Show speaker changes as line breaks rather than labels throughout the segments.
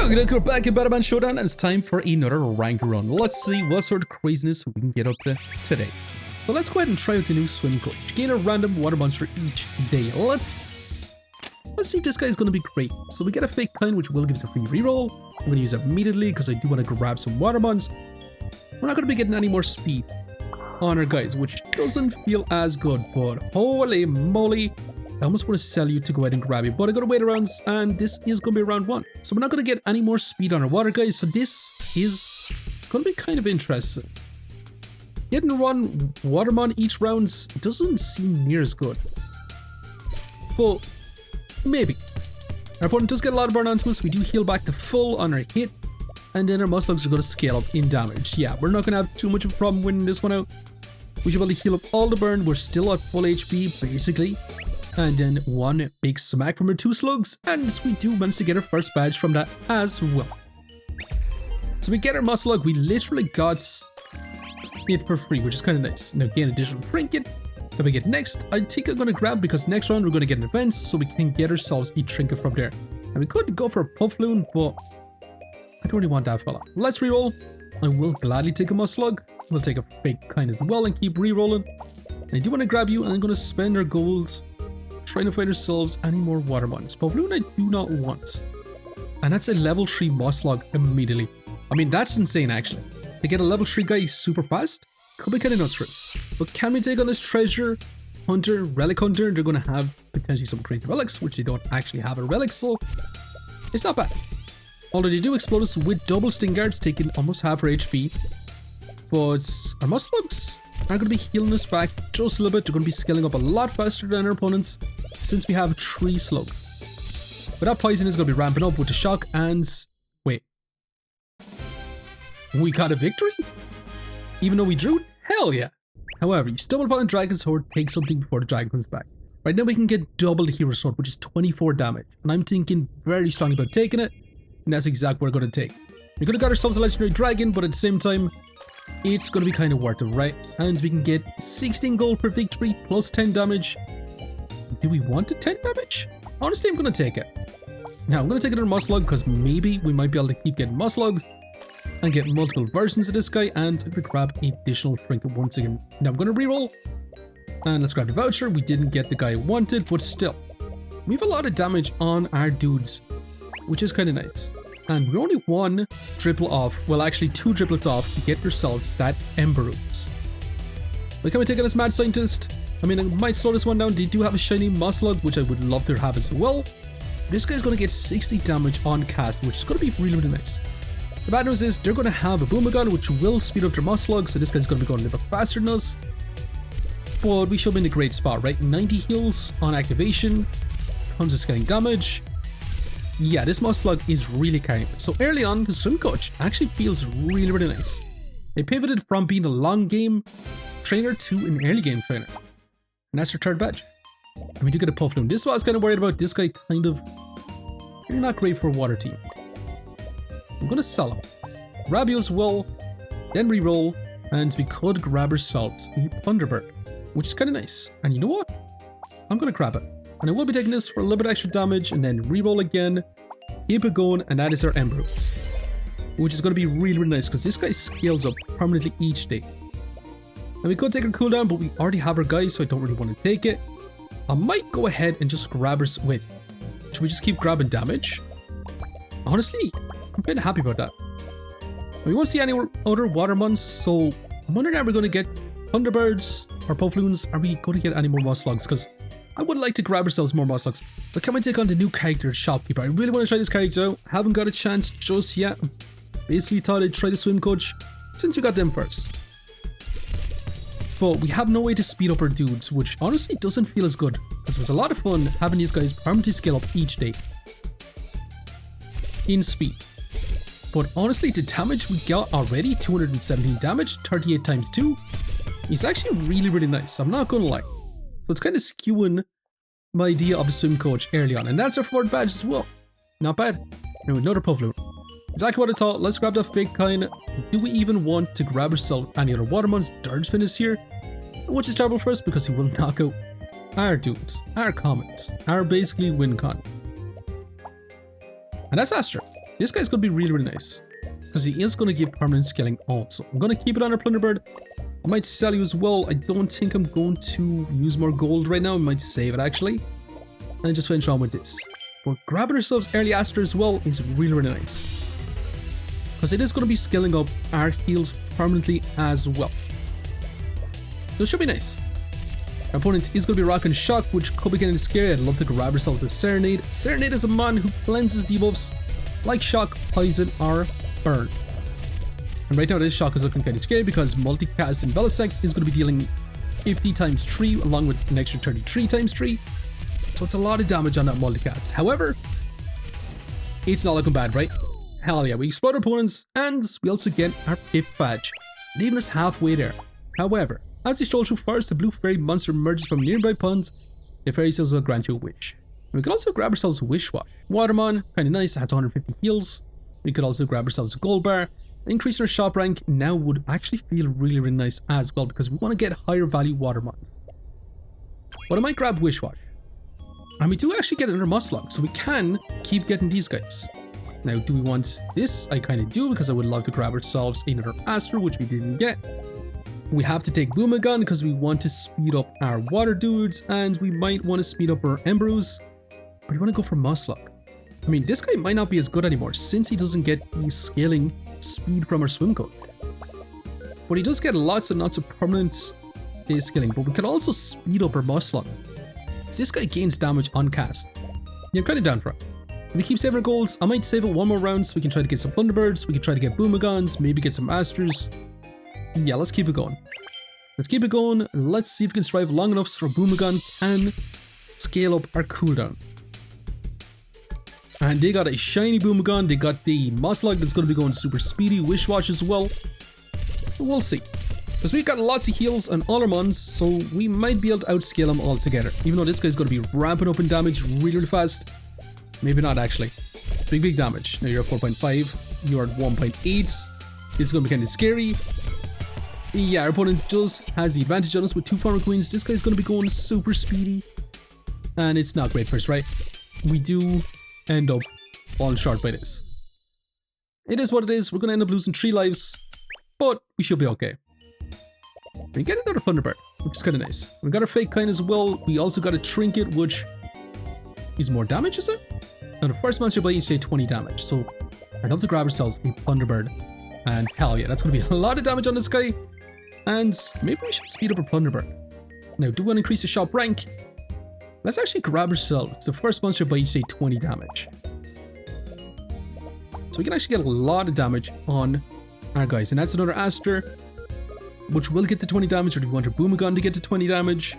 Look, we're back in Batomon Showdown and it's time for another ranked run. Let's see what sort of craziness we can get up to today. So let's go ahead and try out the new swim coach. Gain a random water monster each day. Let's see if this guy is going to be great. So we get a fake kind which will give us a free reroll. I'm going to use it immediately because I do want to grab some water mons. We're not going to be getting any more speed on our guys, which doesn't feel as good, but holy moly. I almost want to sell you to go ahead and grab you, but I gotta wait around, and this is gonna be round 1. So we're not gonna get any more speed on our water guys, so this is gonna be kind of interesting. Getting one Watermon each round doesn't seem near as good. But maybe. Our opponent does get a lot of burn onto us, we do heal back to full on our hit, and then our MOSSLUGs are gonna scale up in damage. Yeah, we're not gonna have too much of a problem winning this one out. We should probably heal up all the burn, we're still at full HP, basically. And then one big smack from our 2 slugs, and we do manage to get our first badge from that as well. So we get our MOSSLUG, we literally got it for free, which is kind of nice. Now gain additional trinket that we get next. I think I'm going to grab because next round we're going to get an event, so we can get ourselves a trinket from there. And we could go for a Puffloon, but I don't really want that fella. Let's reroll. I will gladly take a MOSSLUG. We'll take a fake kind as well and keep rerolling. And I do want to grab you, and I'm going to spend our golds trying to find ourselves any more water mons. Puffloon I do not want. And that's a level 3 MOSSLUG immediately. I mean, that's insane actually. To get a level 3 guy super fast could be kind of nuts for us. But can we take on this treasure hunter, relic hunter? They're going to have potentially some crazy relics, which they don't actually have a relic, so it's not bad. Although they do explode us with double sting guards, taking almost half our HP. But our MOSSLUGs are going to be healing us back just a little bit. They're going to be scaling up a lot faster than our opponents since we have 3 slug. But that poison is going to be ramping up with the shock and... wait. We got a victory? Even though we drew? Hell yeah. However, you stumble upon a dragon sword, take something before the dragon comes back. Right now we can get double the hero sword, which is 24 damage. And I'm thinking very strongly about taking it. And that's exactly what we're going to take. We could have got ourselves a legendary dragon, but at the same time, it's going to be kind of worth it, right? And we can get 16 gold per victory plus 10 damage. Do we want a 10 damage? Honestly, I'm going to take it. Now, I'm going to take another MOSSLUG because maybe we might be able to keep getting MOSSLUGs and get multiple versions of this guy, and I'm going to grab an additional trinket once again. Now, I'm going to reroll, and let's grab the voucher. We didn't get the guy I wanted, but still, we have a lot of damage on our dudes, which is kind of nice. And we're only 1 dribble off, well actually 2 driblets off to get yourselves that Ember Roots. But can we take on this mad scientist? I mean, I might slow this one down. They do have a shiny MOSSLUG, which I would love to have as well. This guy's going to get 60 damage on cast, which is going to be really, really nice. The bad news is they're going to have a Boomagon, which will speed up their MOSSLUG, so this guy's going to be going a little bit faster than us. But we should be in a great spot, right? 90 heals on activation, tons of scaling damage. Yeah, this MOSSLUG is really carrying it. So early on, the swim coach actually feels really, really nice. They pivoted from being a long game trainer to an early game trainer. And that's their 3rd badge. And we do get a Puffloon. This is what I was kind of worried about. This guy kind of... you're not great for a water team. I'm going to sell him. Grab you as well. Then reroll. And we could grab ourselves a Thunderbird, which is kind of nice. And you know what? I'm going to grab it. And I will be taking this for a little bit extra damage and then reroll again, keep it going, and that is our Ember Roots, which is going to be really, really nice because this guy scales up permanently each day. And we could take our cooldown, but we already have our guys, so I don't really want to take it. I might go ahead and just grab our... wait, should we just keep grabbing damage? Honestly, I'm kind of happy about that. We won't see any other water mons, so I'm wondering, are we going to get Thunderbirds or Puffloons? Are we going to get any more MOSSLUGs? Because I would like to grab ourselves more MOSSLUGs. But can we take on the new character, Shopkeeper? I really want to try this character out. Haven't got a chance just yet. Basically thought I'd try the swim coach since we got them first. But we have no way to speed up our dudes, which honestly doesn't feel as good. It was a lot of fun having these guys permanently scale up each day in speed. But honestly, the damage we got already, 217 damage, 38 times 2, is actually really, really nice. I'm not gonna lie. So it's kind of skewing my idea of the swim coach early on. And that's our 4th badge as well. Not bad. Now another Puffloon. Exactly what I thought. Let's grab that fake kind. Do we even want to grab ourselves any other water mons? Dirge is here. Which is terrible for us because he will knock out our dudes, our commons, our basically win con. And that's Astra. This guy's going to be really, really nice. Because he is going to give permanent scaling also. I'm going to keep it on our Plunderbird. I might sell you as well. I don't think I'm going to use more gold right now. I might save it actually. And just finish on with this. But grabbing ourselves early Aster as well is really, really nice. Because it is going to be scaling up our heals permanently as well. So it should be nice. Our opponent is going to be rocking Shock, which could be kind of scary. I'd love to grab ourselves a Serenade. Serenade is a man who cleanses debuffs like Shock, Poison, or Burn. And right now this Shock is looking kind of scary because multicast in Belisec is going to be dealing 50 times 3 along with an extra 33 times 3. So it's a lot of damage on that multicast. However, it's not looking bad, right? Hell yeah, we explode our opponents and we also get our 5th badge, leaving us halfway there. However, as they stroll through forest, the blue fairy monster emerges from nearby ponds. The fairy seals will grant you a wish. And we could also grab ourselves a wish wash. Watermon, kind of nice, it has 150 heals. We could also grab ourselves a gold bar. Increasing our shop rank now would actually feel really, really nice as well because we want to get higher value Watermon. But I might grab wish wash. And we do actually get another MOSSLUG, so we can keep getting these guys. Now, do we want this? I kind of do because I would love to grab ourselves another Aster, which we didn't get. We have to take Boomagon because we want to speed up our water dudes and we might want to speed up our Emberoos. Or do you want to go for MOSSLUG? I mean, this guy might not be as good anymore since he doesn't get the scaling speed from our swim coach. But he does get lots and lots of permanent base scaling, but we can also speed up our MOSSLUG. This guy gains damage on cast. Yeah, I'm kind of down for it. We keep saving our goals. I might save it one more round so we can try to get some Thunderbirds. We can try to get Boomagons, maybe get some Asters. Yeah, let's keep it going. Let's keep it going. Let's see if we can survive long enough so our Boomagon can scale up our cooldown. And they got a shiny Boomagon. They got the MOSSLUG that's going to be going super speedy. Wish Wash as well. We'll see. Because we've got lots of heals on all our Mons, so we might be able to outscale them all together. Even though this guy's going to be ramping up in damage really, really fast. Maybe not actually. Big damage. Now you're at 4.5. You're at 1.8. It's going to be kind of scary. Yeah, our opponent just has the advantage on us with 2 Farmer Queens. This guy's going to be going super speedy. And it's not great for us, right? We do end up falling short by this. It is what it is. We're going to end up losing 3 lives. But we should be okay. We get another Thunderbird, which is kind of nice. We got our Fake Kind as well. We also got a Trinket, which is more damage, is it? Now the first monster by each say 20 damage. So I'd love to grab ourselves a Thunderbird. And hell yeah, that's going to be a lot of damage on this guy. And maybe we should speed up our Thunderbird. Now, do we want to increase the shop rank? Let's actually grab ourselves the first monster by each say 20 damage. So we can actually get a lot of damage on our guys. And that's another Aster, which will get to 20 damage. Or do we want our Boomagon to get to 20 damage?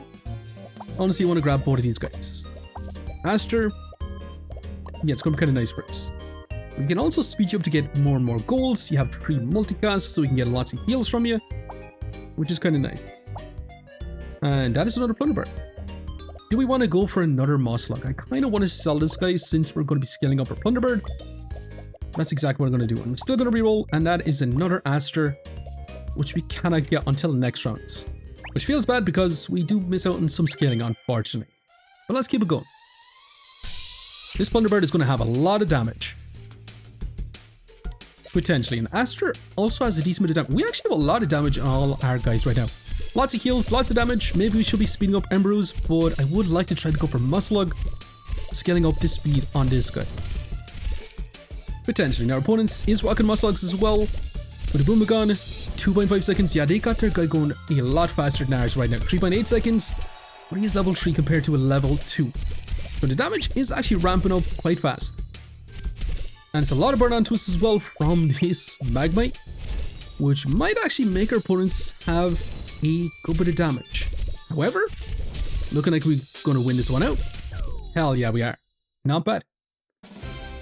Honestly, I want to grab both of these guys. Aster. Yeah, it's going to be kind of nice for us. We can also speed you up to get more and more golds. You have 3 multicasts, so we can get lots of heals from you, which is kind of nice. And that is another Thunderbird. Do we want to go for another MOSSLUG? I kind of want to sell this guy since we're going to be scaling up our Thunderbird. That's exactly what I'm going to do. I'm still going to reroll, and that is another Aster, which we cannot get until the next round. Which feels bad because we do miss out on some scaling, unfortunately. But let's keep it going. This Thunderbird is going to have a lot of damage. Potentially. And Aster also has a decent bit of damage. We actually have a lot of damage on all our guys right now. Lots of heals, lots of damage. Maybe we should be speeding up Emberoos, but I would like to try to go for MOSSLUG, scaling up the speed on this guy. Potentially. Now our opponent is rocking MOSSLUGs as well. With a Boomagon, 2.5 seconds. Yeah, they got their guy going a lot faster than ours right now. 3.8 seconds. But he is level 3 compared to a level 2. So the damage is actually ramping up quite fast. And it's a lot of burn onto us as well from this Magmite, which might actually make our opponents have a good bit of damage. However, looking like we're going to win this one out. Hell yeah, we are. Not bad.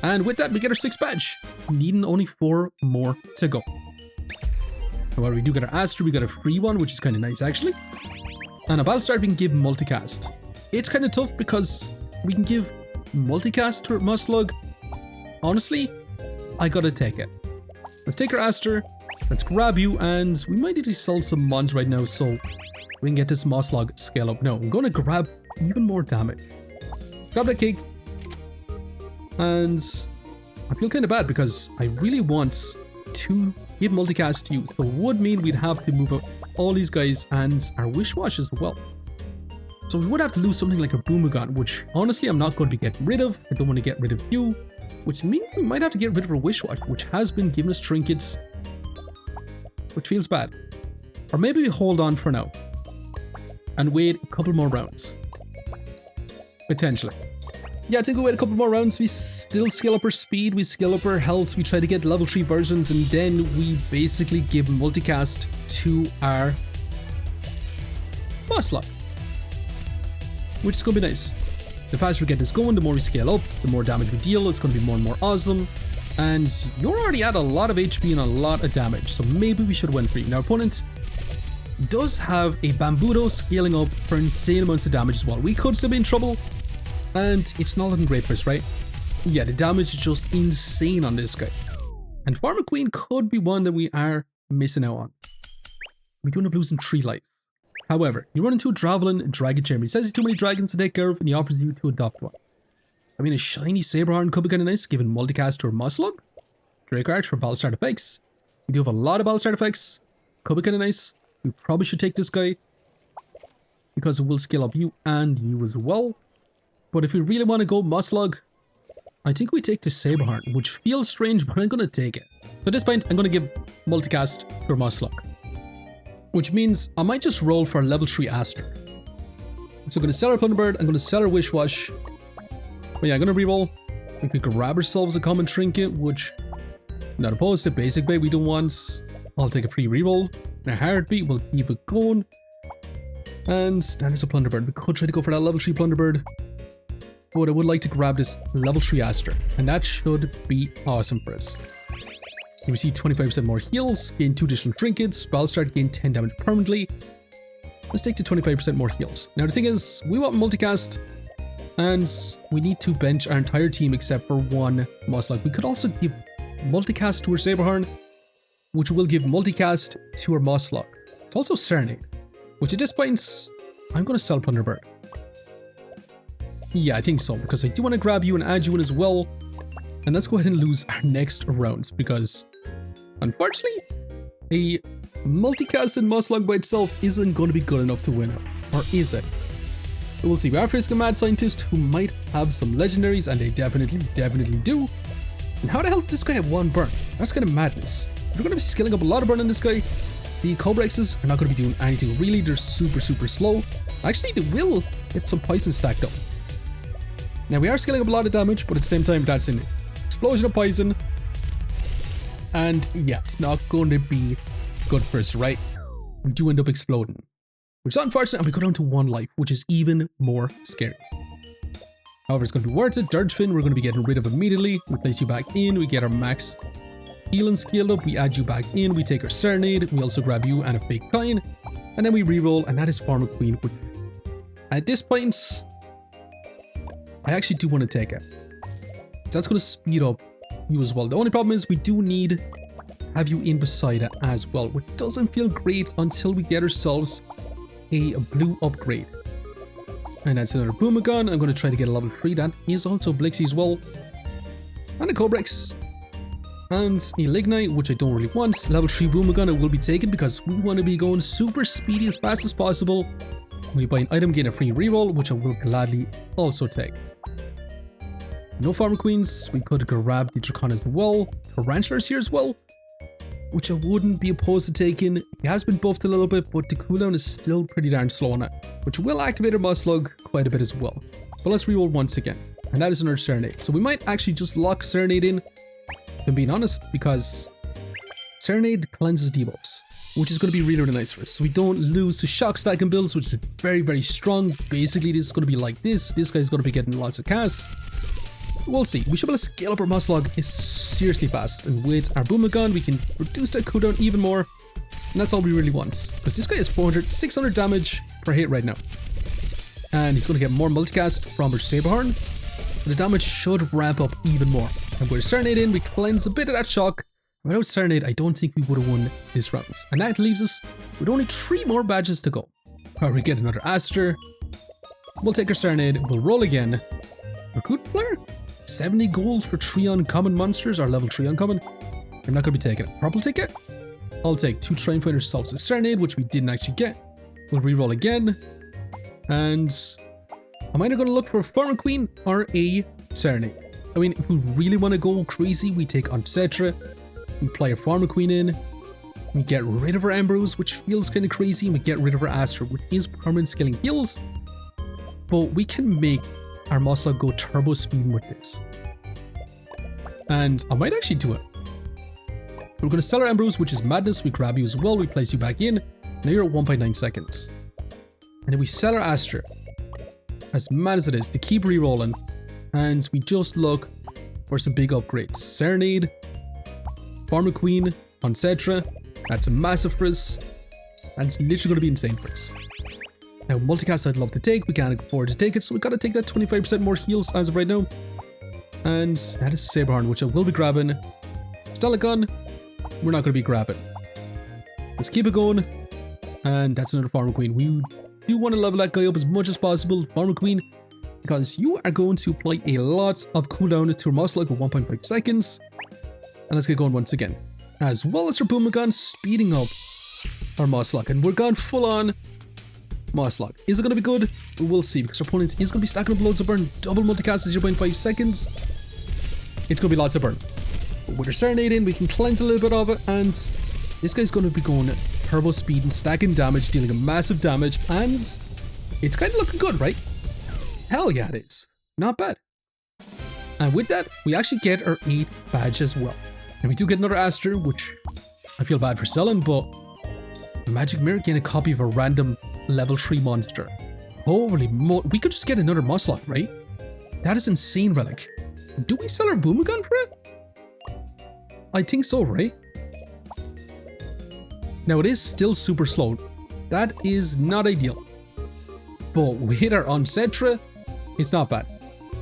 And with that, we get our 6th badge, needing only 4 more to go. However, we do get our Aster, we got a free one, which is kind of nice actually. And a Battlestar we can give multicast. It's kind of tough because we can give multicast to our MOSSLUG. Honestly, I gotta take it. Let's take our Aster, let's grab you, and we might need to sell some Mons right now so we can get this MOSSLUG scale up. No, I'm gonna grab even more damage. Grab that cake. And I feel kind of bad because I really want to give multicast to you. So it would mean we'd have to move out all these guys and our Wish Wash as well. So we would have to lose something like a Boomagon, which honestly I'm not going to be getting rid of. I don't want to get rid of you, which means we might have to get rid of our Wish Wash, which has been giving us trinkets, which feels bad. Or maybe we hold on for now and wait a couple more rounds. Potentially. Yeah, I think we wait a couple more rounds. We still scale up our speed, we scale up our health, we try to get level 3 versions, and then we basically give multicast to our MOSSLUG, which is going to be nice. The faster we get this going, the more we scale up, the more damage we deal. It's going to be more and more awesome. And you're already at a lot of HP and a lot of damage, so maybe we should win for you. Now, our opponent does have a Bambudo scaling up for insane amounts of damage as well. We could still be in trouble, and it's not looking great for us, right? Yeah, the damage is just insane on this guy. And Farmer Queen could be one that we are missing out on. We do end up losing 3 lives. However, you run into a Dravelin Dragon Chairman. He says he's too many dragons to take care of, and he offers you to adopt one. I mean, a shiny Saberhorn could be kind of nice, giving multicast to our MOSSLUG. Draco Arch for battle start effects. We do have a lot of battle start effects. Could be kind of nice. We probably should take this guy because it will scale up you and you as well. But if we really want to go MOSSLUG, I think we take the Saberhorn, which feels strange, but I'm going to take it. So at this point, I'm going to give multicast to our MOSSLUG, which means I might just roll for a level 3 Aster. So I'm going to sell our Plunderbird, I'm going to sell our Wish Wash. But yeah, I'm going to reroll. We could grab ourselves a common trinket, which, not opposed to basic bait we don't want. I'll take a free reroll. In a heartbeat, we'll keep it going. And that is a Plunderbird. We could try to go for that level 3 Plunderbird, but I would like to grab this level 3 Aster, and that should be awesome for us. You receive 25% more heals, gain 2 additional trinkets, battle start, gain 10 damage permanently. Let's take to 25% more heals. Now the thing is, we want multicast, and we need to bench our entire team except for one MOSSLUG. We could also give multicast to our Saberhorn, which will give multicast to our MOSSLUG. It's also Serenade, which at this point, I'm going to sell Plunderbird. Yeah, I think so, because I do want to grab you and add you in as well. And let's go ahead and lose our next rounds, because unfortunately, a multicast in MOSSLUG by itself isn't going to be good enough to win, or is it? But we'll see. We are facing a mad scientist who might have some legendaries, and they definitely do. And how the hell does this guy have 1 burn? That's kind of madness. We're going to be scaling up a lot of burn on this guy. The Cobrexes are not going to be doing anything really. They're super slow. Actually, they will get some poison stacked up. Now, we are scaling up a lot of damage, but at the same time, that's an explosion of poison. And yeah, it's not going to be good for us, right? We do end up exploding, which is unfortunate, and we go down to 1 life, which is even more scary. However, it's going to be worth it. Dirtfin, we're going to be getting rid of immediately. We place you back in, we get our max healing scaled up, we add you back in, we take our Serenade, we also grab you and a fake coin, and then we reroll, and that is Farmer Queen, which at this point, I actually do want to take it. That's going to speed up you as well. The only problem is we do need to have you in beside it as well, which doesn't feel great until we get ourselves a blue upgrade. And that's another Boomagon. I'm going to try to get a level 3. That is also Blixie as well. And a Cobrex. And a Lignite, which I don't really want. Level 3 Boomagon I will be taken because we want to be going super speedy as fast as possible. When you buy an item, gain a free reroll, which I will gladly also take. No Farmer Queens. We could grab the Dracon as well. Tarantulas here as well, which I wouldn't be opposed to taking. He has been buffed a little bit, but the cooldown is still pretty darn slow on it, which will activate our MOSSLUG quite a bit as well. But let's reroll once again, and that is another Serenade. So we might actually just lock Serenade in, if I'm being honest, because Serenade cleanses debuffs, which is going to be really nice for us. So we don't lose to shock stacking builds, which is very strong. Basically, this is going to be like this. This guy's going to be getting lots of casts. We'll see. We should be able to scale up our MOSSLUG seriously fast, and with our Boomagon, we can reduce that cooldown even more, and that's all we really want, because this guy has 600 damage per hit right now, and he's going to get more multicast from our Saberhorn, but the damage should ramp up even more. And with Serenade in, we cleanse a bit of that shock. Without Serenade, I don't think we would have won this round, and that leaves us with only 3 more badges to go. Or we get another Aster. We'll take our Serenade, we'll roll again. Recruit player? 70 gold for 3 uncommon monsters, or level 3 uncommon. I'm not going to be taking it. Purple ticket? I'll take 2 Shrine Finder Salts of Serenade, which we didn't actually get. We'll reroll again. And I'm either going to look for a Farmer Queen or a Serenade. I mean, if we really want to go crazy, we take Oncetra, we play a Farmer Queen in, we get rid of our Embers, which feels kind of crazy, and we get rid of our Astra, which is permanent skilling heals. But we can make our MOSSLUG go turbo speed with this. And I might actually do it. We're going to sell our Embers, which is madness. We grab you as well, we place you back in. Now you're at 1.9 seconds. And then we sell our Astra, as mad as it is, to keep rerolling. And we just look for some big upgrades. Serenade, Farmer Queen, Oncetra. That's massive for us. And it's literally going to be insane for us. Now, multicast I'd love to take. We can't afford to take it, so we got to take that 25% more heals as of right now. And that is Saberhorn, which I will be grabbing. Stellagun, we're not going to be grabbing. Let's keep it going. And that's another Farmer Queen. We do want to level that guy up as much as possible, Farmer Queen, because you are going to apply a lot of cooldown to our MOSSLUG with 1.5 seconds. And let's get going once again. As well as our Boomagon speeding up our MOSSLUG. And we're gone full on MOSSLUG. Is it going to be good? We'll see, because our opponent is going to be stacking up loads of burn. Double multicast is 0.5 seconds. It's going to be lots of burn. But with our Serenade in, we can cleanse a little bit of it, and this guy's going to be going turbo speed and stacking damage, dealing a massive damage, and it's kind of looking good, right? Hell yeah, it is. Not bad. And with that, we actually get our 8 badge as well. And we do get another Astra, which I feel bad for selling, but Magic Mirror gain a copy of a random level 3 monster. Holy mo- we could just get another MOSSLUG, right? That is insane, Relic. Do we sell our Boomagon for it? I think so, right? Now it is still super slow. That is not ideal. But with our Oncetra, it's not bad.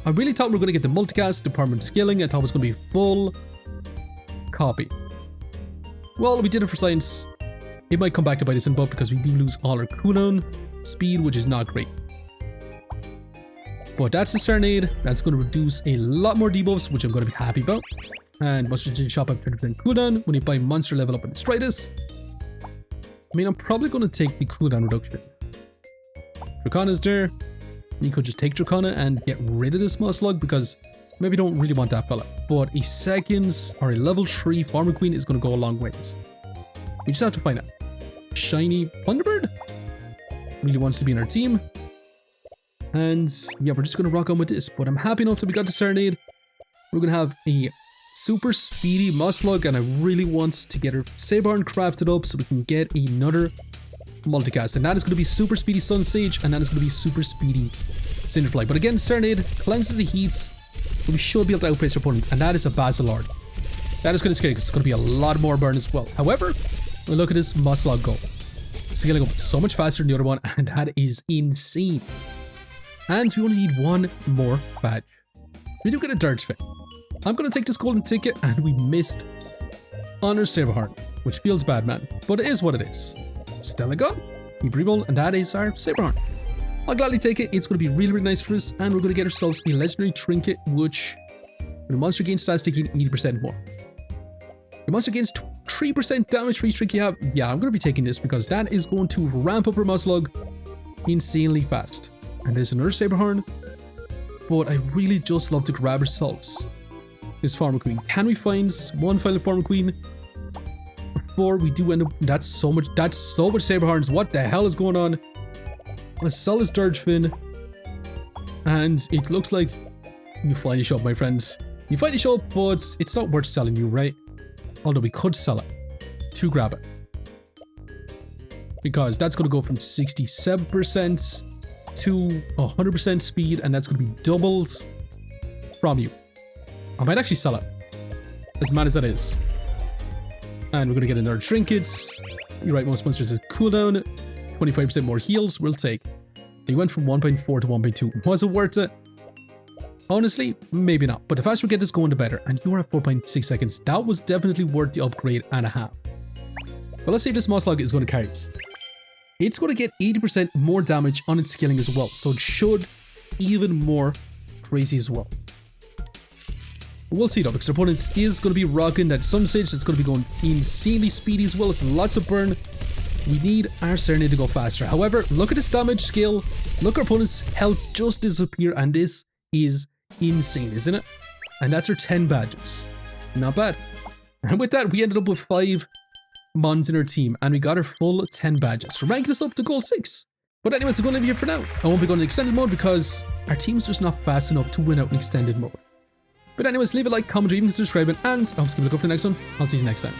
I really thought we were going to get the multicast, the permanent skilling. I thought it was going to be full copy. Well, we did it for science. It might come back to bite us in the butt because we do lose all our cooldown speed, which is not great. But that's the Serenade. That's going to reduce a lot more debuffs, which I'm going to be happy about. And Monster Shop up 30% cooldown when you buy monster level up in Stritus. I mean, I'm probably going to take the cooldown reduction. Dracana's there. You could just take Dracana and get rid of this MOSSLUG because maybe don't really want that fella. But a seconds or a level 3 Farmer Queen is going to go a long ways. We just have to find out. Shiny Thunderbird really wants to be in our team. And yeah, we're just going to rock on with this. But I'm happy enough that we got the Serenade. We're going to have a super speedy MOSSLUG, and I really want to get our Saberhorn crafted up so we can get another multicast. And that is going to be super speedy Sun Sage, and that is going to be super speedy Cinderfly. But again, Serenade cleanses the heats, and we should be able to outpace our opponent, and that is a Basilord. That is going to scare because it's going to be a lot more burn as well. However, look at this MOSSLUG go. Scaling up so much faster than the other one, and that is insane. And we only need one more badge. We do get a Dirge Fit. I'm going to take this golden ticket, and we missed on our Saberhorn, which feels bad, man. But it is what it is. Stellagun, keep reroll, and that is our Saberhorn. I'll gladly take it. It's going to be really, really nice for us, and we're going to get ourselves a legendary trinket, which when a monster gains stats taking 80% more. The monster gains 3% damage for each trinket you have. Yeah, I'm going to be taking this because that is going to ramp up our MOSSLUG insanely fast. And there's another Saberhorn, but I really just love to grab ourselves this Farmer Queen. Can we find one final Farmer Queen before we do end up? That's so much Saberhorns. What the hell is going on? Let's sell this Dirge Fin, and it looks like you finally show up, my friends. You finally show up, but it's not worth selling you, right? Although we could sell it to grab it, because that's going to go from 67% to 100% speed, and that's going to be doubles from you. I might actually sell it, as mad as that is. And we're going to get another trinkets. You're right, most monsters have cooldown. 25% more heals, we'll take. You went from 1.4 to 1.2. Was it worth it? Honestly, maybe not. But the faster we get this going, the better. And you are at 4.6 seconds. That was definitely worth the upgrade and a half. But let's see if this MOSSLUG is going to carry us. It's going to get 80% more damage on its scaling as well. So it should even more crazy as well. We'll see though, because our opponent is going to be rocking that Sun Sage that's going to be going insanely speedy as well as lots of burn. We need our Serenade to go faster. However, look at this damage skill. Look, our opponent's health just disappear, and this is insane, isn't it? And that's our 10 badges. Not bad. And with that, we ended up with 5 Mons in our team, and we got our full 10 badges. So ranking us up to gold 6. But anyways, I'm going to leave you here for now. I won't be going to extended mode because our team's just not fast enough to win out in extended mode. But anyways, leave a like, comment, or even subscribe, and I hope to look up for the next one. I'll see you next time.